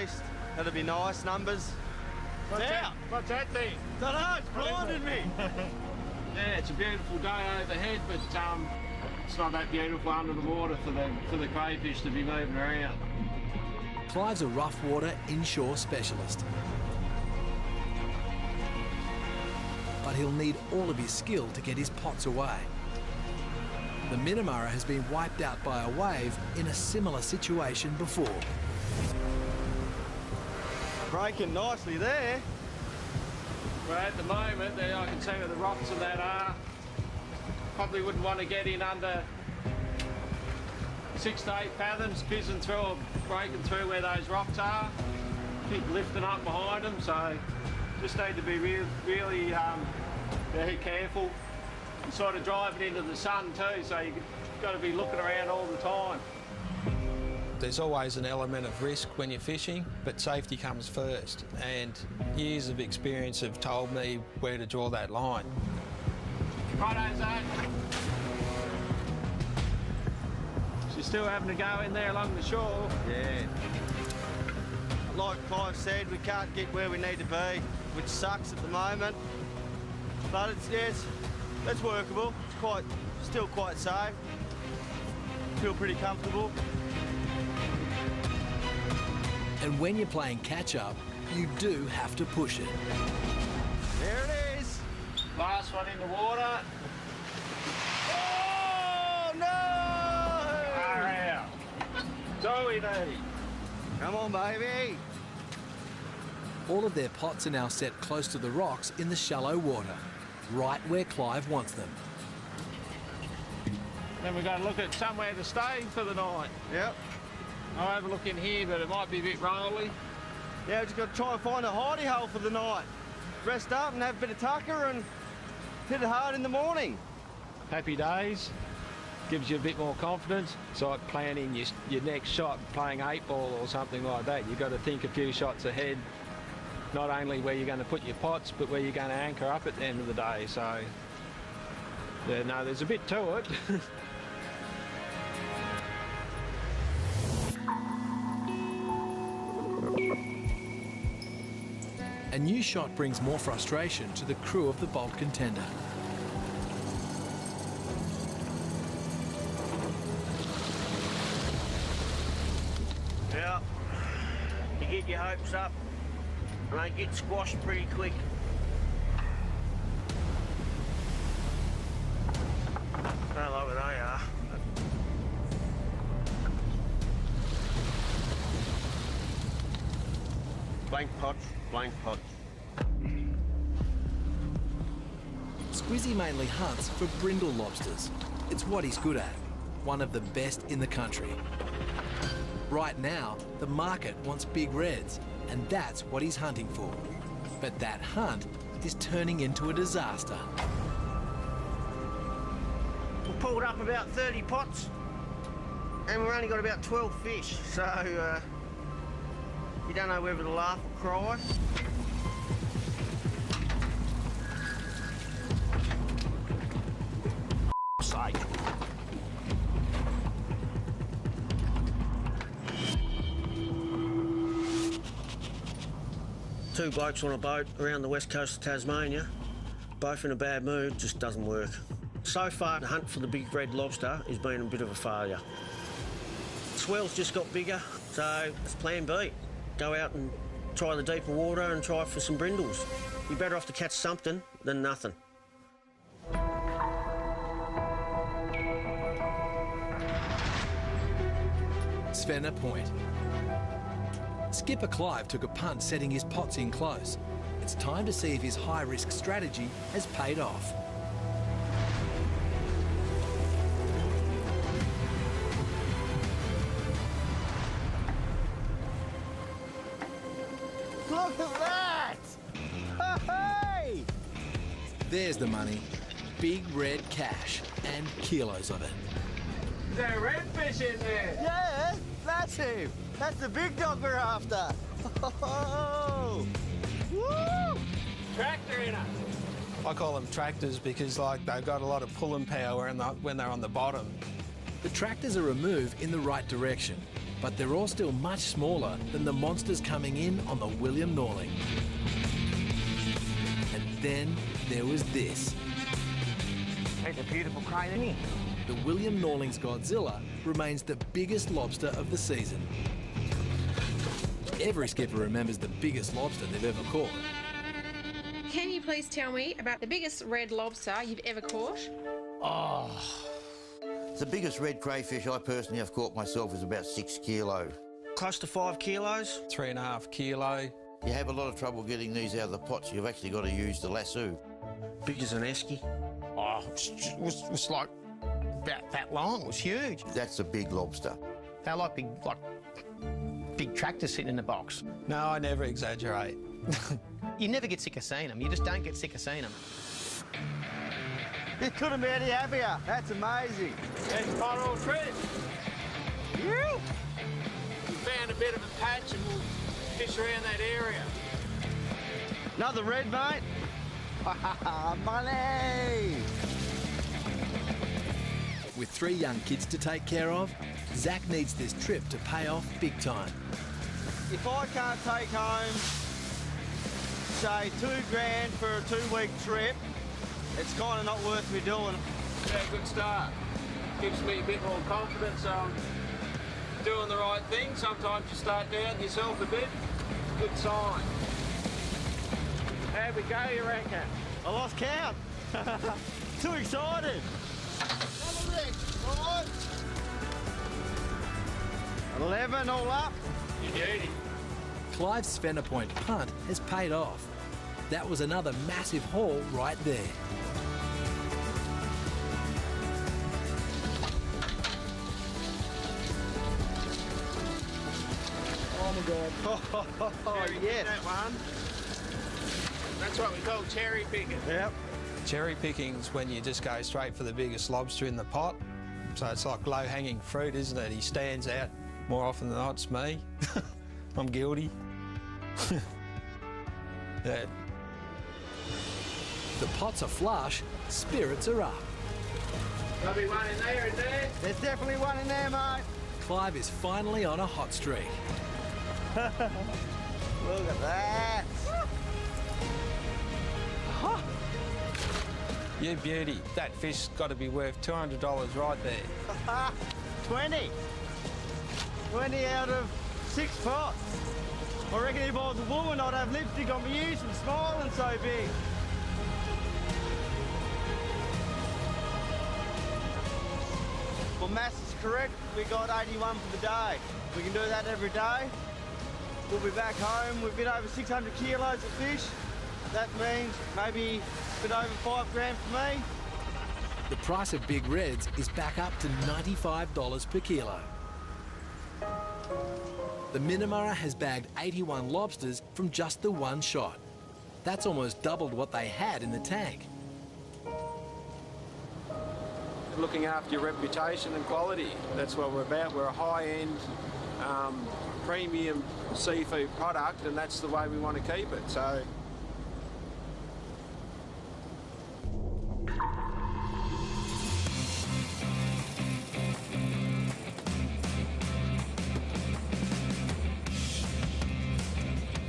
least. That'd be nice numbers. What's that thing? Don't know, it's blinded me. Yeah, it's a beautiful day overhead, but it's not that beautiful under the water for the crayfish to be moving around. Clive's a rough water inshore specialist. But he'll need all of his skill to get his pots away. The Minimuura has been wiped out by a wave in a similar situation before. Breaking nicely there. Well, at the moment, there I can see where the rocks and that are. Probably wouldn't want to get in under 6 to 8 fathoms, fizzing through or breaking through where those rocks are. Keep lifting up behind them, so just need to be really very careful. And sort of driving into the sun too, so you've got to be looking around all the time. There's always an element of risk when you're fishing, but safety comes first. And years of experience have told me where to draw that line. Righto, Zane. She's still having to go in there along the shore. Yeah. Like Clive said, we can't get where we need to be, which sucks at the moment. But it's workable. It's still quite safe. Feel pretty comfortable. And when you're playing catch-up, you do have to push it. There it is. Last one in the water. Oh, no! Far out. So we need. Come on, baby. All of their pots are now set close to the rocks in the shallow water, right where Clive wants them. Then we've got to look at somewhere to stay for the night. Yep. I'll have a look in here, but it might be a bit rolly. Yeah, we've just got to try and find a hidey hole for the night. Rest up and have a bit of tucker and hit it hard in the morning. Happy days. Gives you a bit more confidence. It's like planning your next shot, playing 8-ball or something like that. You've got to think a few shots ahead, not only where you're going to put your pots, but where you're going to anchor up at the end of the day. So, yeah, no, there's a bit to it. A new shot brings more frustration to the crew of the Bolt Contender. Yeah, you get your hopes up and they get squashed pretty quick. Don't like where they are. Blank pots, blank pots. Squizzy mainly hunts for brindle lobsters. It's what he's good at, one of the best in the country. Right now, the market wants big reds, and that's what he's hunting for. But that hunt is turning into a disaster. We pulled up about 30 pots, and we've only got about 12 fish, so you don't know whether to laugh or cry. Sake. Two blokes on a boat around the west coast of Tasmania, both in a bad mood, just doesn't work. So far, the hunt for the big red lobster has been a bit of a failure. The swell's just got bigger, so it's plan B. Go out and try the deeper water and try for some brindles. You're better off to catch something than nothing. Svenna Point. Skipper Clive took a punt setting his pots in close. It's time to see if his high-risk strategy has paid off. Look at that! Hey! There's the money. Big red cash and kilos of it. Is there a redfish in there? Yeah, that's him. That's the big dog we're after. Oh! Woo! Tractor in it. I call them tractors because they've got a lot of pulling power when they're on the bottom. The tractors are a move in the right direction. but they're all still much smaller than the monsters coming in on the William Norling. And then there was this. It's a beautiful crane, isn't it? The William Norling's Godzilla remains the biggest lobster of the season. Every skipper remembers the biggest lobster they've ever caught. Can you please tell me about the biggest red lobster you've ever caught? Oh, the biggest red crayfish I personally have caught myself is about 6 kilo. Close to 5 kilos. 3.5 kilo. You have a lot of trouble getting these out of the pots. You've actually got to use the lasso. Big as an esky. Oh, it was like about that long. It was huge. That's a big lobster. They're like big tractors sitting in the box. No, I never exaggerate. You never get sick of seeing them. You just don't get sick of seeing them. You couldn't be any happier. That's amazing. That's Part4 trip. We found a bit of a patch and we'll fish around that area. Another red, mate. Money! With 3 young kids to take care of, Zach needs this trip to pay off big time. If I can't take home, say, $2,000 for a 2-week trip, it's kind of not worth me doing. Yeah, good start. Gives me a bit more confidence on doing the right thing. Sometimes you start doubting yourself a bit. Good sign. How we go, you reckon? I lost count. Too excited. 11 all up. You beauty. Clive's Fenner Point punt has paid off. That was another massive haul right there. Oh my God. Oh, yes. That one. That's what we call cherry picking. Yep. Cherry picking's when you just go straight for the biggest lobster in the pot. So it's like low-hanging fruit, isn't it? He stands out more often than not. It's me. I'm guilty. Yeah. The pots are flush, spirits are up. There'll be one in there, isn't there? There's definitely one in there, mate. Clive is finally on a hot streak. Look at that. You beauty. That fish's got to be worth $200 right there. 20. 20 out of 6 pots. I reckon if I was a woman, I'd have lipstick on my ears from smiling so big. Well, maths is correct. We got 81 for the day. We can do that every day. We'll be back home with a bit over 600 kilos of fish. That means maybe a bit over $5,000 for me. The price of big reds is back up to $95 per kilo. The Minimuura has bagged 81 lobsters from just the one shot. That's almost doubled what they had in the tank. Looking after your reputation and quality. That's what we're about. We're a high-end, premium seafood product, and that's the way we want to keep it. So.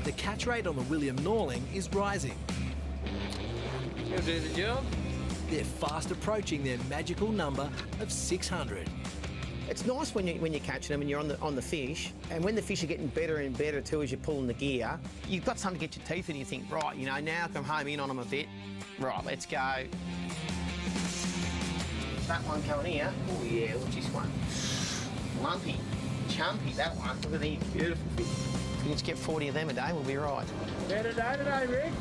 The catch rate on the William Norling is rising. You'll do the job. They're fast approaching their magical number of 600. It's nice when you're catching them and you're on the fish, and when the fish are getting better and better too as you're pulling the gear, you've got something to get your teeth in. You think, right, you know, now I can home in on them a bit. Right, let's go. That one coming here. Oh yeah, what's this one? Lumpy, chumpy. That one. Look at these beautiful fish. If you just get 40 of them a day, we'll be right. Better day today, Rick.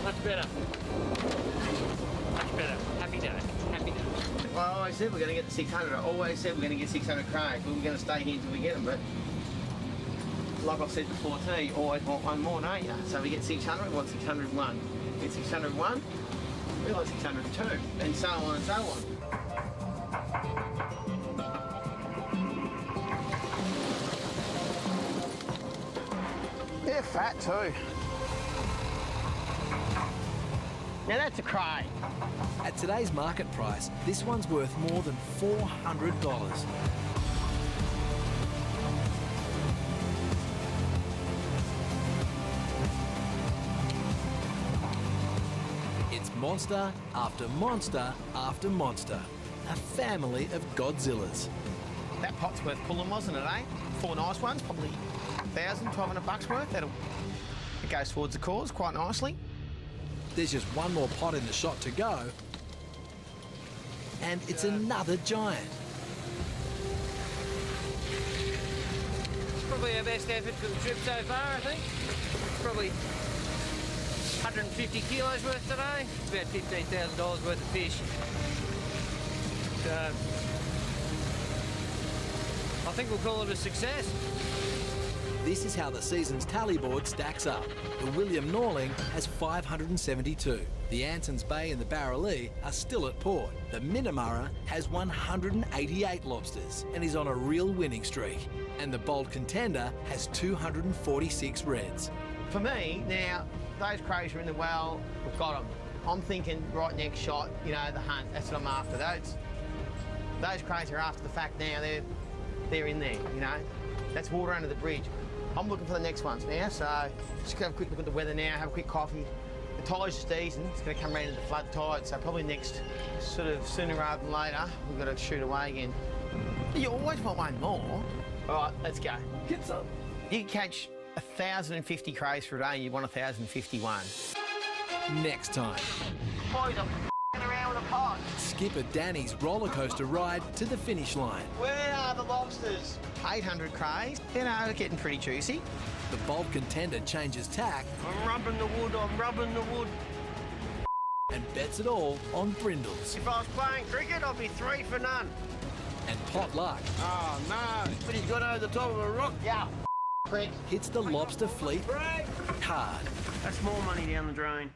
Much better. Much better. Happy day. Happy day. Well, I always said we're going to get the 600. I always said we're going to get 600 cranes. We were going to stay here until we get them, but like I've said before too, you always want one more, don't you? So we get 600, we want 601. Get 601, we want 602, and so on and so on. They're fat too. Now that's a crane. At today's market price, this one's worth more than $400. monster after monster after monster. A family of Godzillas. That pot's worth pulling, wasn't it, eh? 4 nice ones, probably $1,200 worth. It goes towards the cause quite nicely. There's just one more pot in the shot to go. And it's another giant. It's probably our best effort for the trip so far, I think. It's probably 150 kilos worth today. It's about $15,000 worth of fish. So, I think we'll call it a success. This is how the season's tally board stacks up. The William Norling has 572. The Ansons Bay and the Barralee are still at port. The Minamúra has 188 lobsters and is on a real winning streak. And the Bold Contender has 246 reds. For me, now, those crows are in the well, we've got them. I'm thinking right next shot, you know, the hunt, that's what I'm after. Those crows are after the fact now, they're in there, you know. That's water under the bridge. I'm looking for the next ones now, so just have a quick look at the weather now, have a quick coffee. The tide's just easing, it's going to come around into the flood tide, so probably next, sort of sooner rather than later, we've got to shoot away again. You always want one more. All right, let's go. Get some. You can catch 1,050 crows for a day and you want 1,051. Next time. Boys, I'm f***ing around with a pot. Skipper Danny's roller coaster ride to the finish line. Where are the lobsters? 800 crows. You know, getting pretty juicy. The Bold Contender changes tack. I'm rubbing the wood, And bets it all on brindles. If I was playing cricket, I'd be 3 for none. And pot luck Oh, no. But he's got over the top of a rock. Yeah, prick. hits the lobster fleet hard. That's more money down the drain.